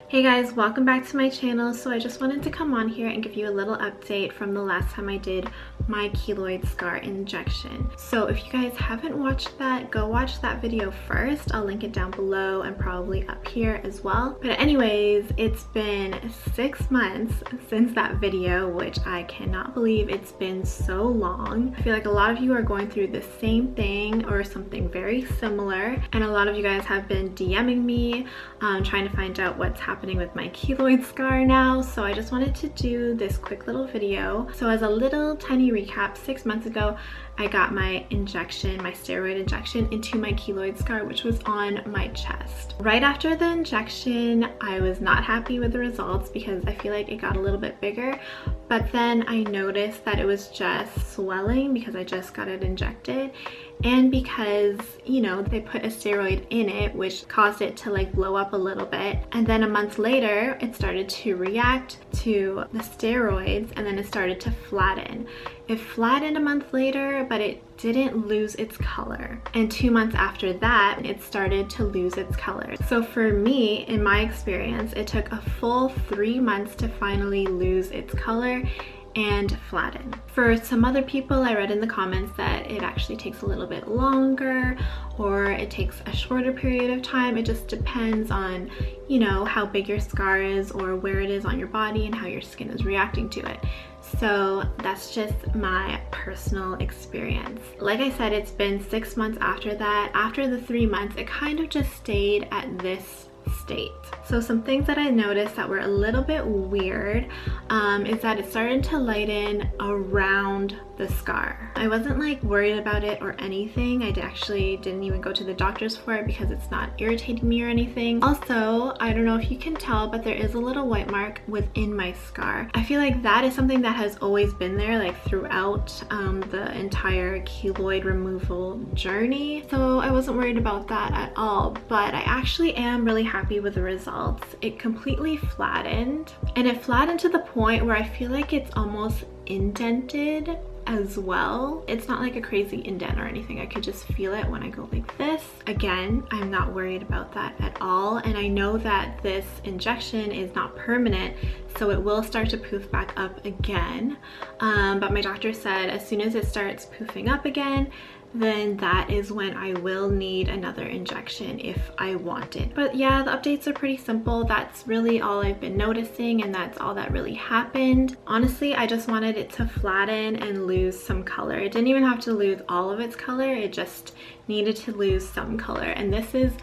Hey guys, welcome back to my channel. So I just wanted to come on here and give you a little update from the last time I did my keloid scar injection. So if you guys haven't watched that, go watch that video first. I'll link it down below and probably up here as well. But anyways, it's been 6 months since that video, which I cannot believe it's been so long. I feel like a lot of you are going through the same thing or something very similar, and a lot of you guys have been DMing me trying to find out what's happening with my keloid scar now. So I just wanted to do this quick little video. So as a little tiny recap, 6 months ago I got my injection, my steroid injection into my keloid scar, which was on my chest. Right after the injection, I was not happy with the results because I feel like it got a little bit bigger, but then I noticed that it was just swelling because I just got it injected, and because, you know, they put a steroid in it, which caused it to like blow up a little bit. And then a month later, it started to react to the steroids and then it started to flatten. It flattened a month later, but it didn't lose its color. And 2 months after that, it started to lose its color. So for me, in my experience, it took a full 3 months to finally lose its color and flatten. For some other people, I read in the comments that it actually takes a little bit longer or it takes a shorter period of time. It just depends on, you know, how big your scar is or where it is on your body and how your skin is reacting to it. So that's just my personal experience. Like I said, it's been 6 months after that. After the 3 months, it kind of just stayed at this state. So some things that I noticed that were a little bit weird is that it started to lighten around the scar. I wasn't like worried about it or anything. I actually didn't even go to the doctors for it because it's not irritating me or anything. Also, I don't know if you can tell, but there is a little white mark within my scar. I feel like that is something that has always been there, like throughout the entire keloid removal journey. So I wasn't worried about that at all, but I actually am really happy with the results. It completely flattened, and it flattened to the point where I feel like it's almost indented as well. It's not like a crazy indent or anything. I could just feel it when I go like this. Again, I'm not worried about that at all, and I know that this injection is not permanent, so it will start to poof back up again, but my doctor said as soon as it starts poofing up again, then that is when I will need another injection if I want it. But yeah, the updates are pretty simple. That's really all I've been noticing, and that's all that really happened. Honestly, I just wanted it to flatten and lose some color. It didn't even have to lose all of its color, it just needed to lose some color, and this is,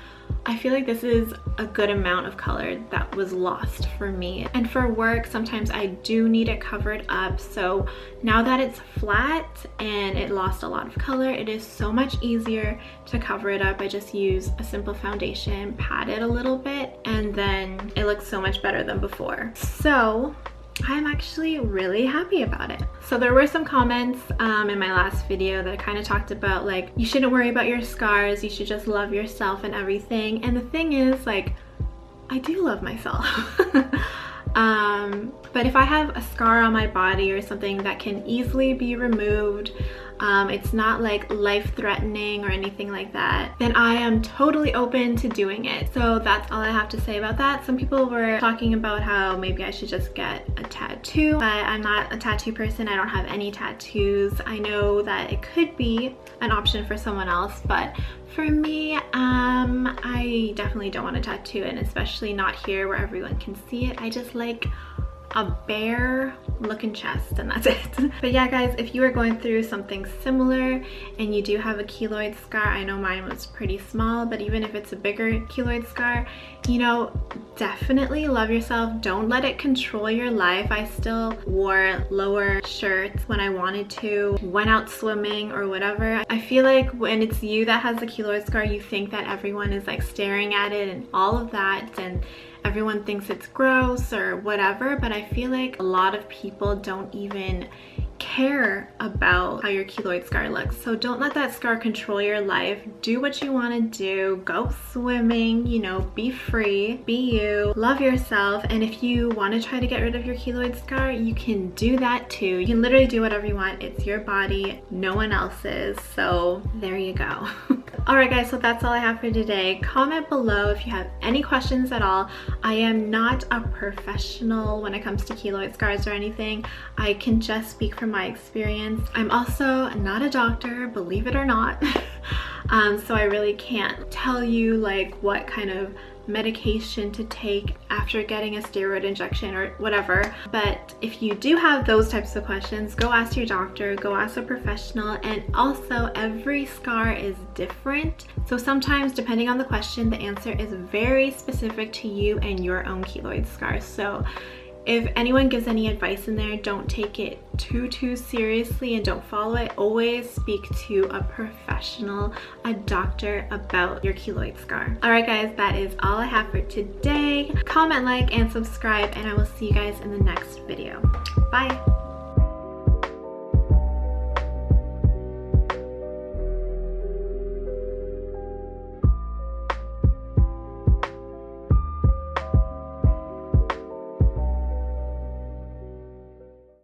I feel like this is a good amount of color that was lost for me. And for work, sometimes I do need it covered up. So now that it's flat and it lost a lot of color, it is so much easier to cover it up. I just use a simple foundation, pat it a little bit, and then it looks so much better than before. So I'm actually really happy about it. So there were some comments in my last video that kind of talked about like, you shouldn't worry about your scars, you should just love yourself and everything. And the thing is, like, I do love myself. But if I have a scar on my body or something that can easily be removed, it's not like life-threatening or anything like that, then I am totally open to doing it. So that's all I have to say about that. Some people were talking about how maybe I should just get a tattoo, but I'm not a tattoo person. I don't have any tattoos. I know that it could be an option for someone else, but for me, I definitely don't want a tattoo, and especially not here where everyone can see it. I just like a bare looking chest, and that's it. But yeah guys, if you are going through something similar and you do have a keloid scar, I know mine was pretty small, but even if it's a bigger keloid scar, you know, definitely love yourself. Don't let it control your life. I still wore lower shirts when I wanted to, went out swimming or whatever. I feel like when it's you that has a keloid scar, you think that everyone is like staring at it and all of that, and everyone thinks it's gross or whatever, but I feel like a lot of people don't even care about how your keloid scar looks. So don't let that scar control your life. Do what you want to do. Go swimming, you know, be free, be you, love yourself. And if you want to try to get rid of your keloid scar, you can do that too. You can literally do whatever you want. It's your body, no one else's. So there you go. Alright guys, so that's all I have for today. Comment below if you have any questions at all. I am not a professional when it comes to keloid scars or anything. I can just speak from my experience. I'm also not a doctor, believe it or not. So I really can't tell you like what kind of medication to take after getting a steroid injection or whatever. But if you do have those types of questions, go ask your doctor, go ask a professional. And also every scar is different, so sometimes depending on the question, the answer is very specific to you and your own keloid scar. So if anyone gives any advice in there, don't take it too seriously and don't follow it. Always speak to a professional, a doctor, about your keloid scar. Alright guys, that is all I have for today. Comment, like, and subscribe, and I will see you guys in the next video. Bye!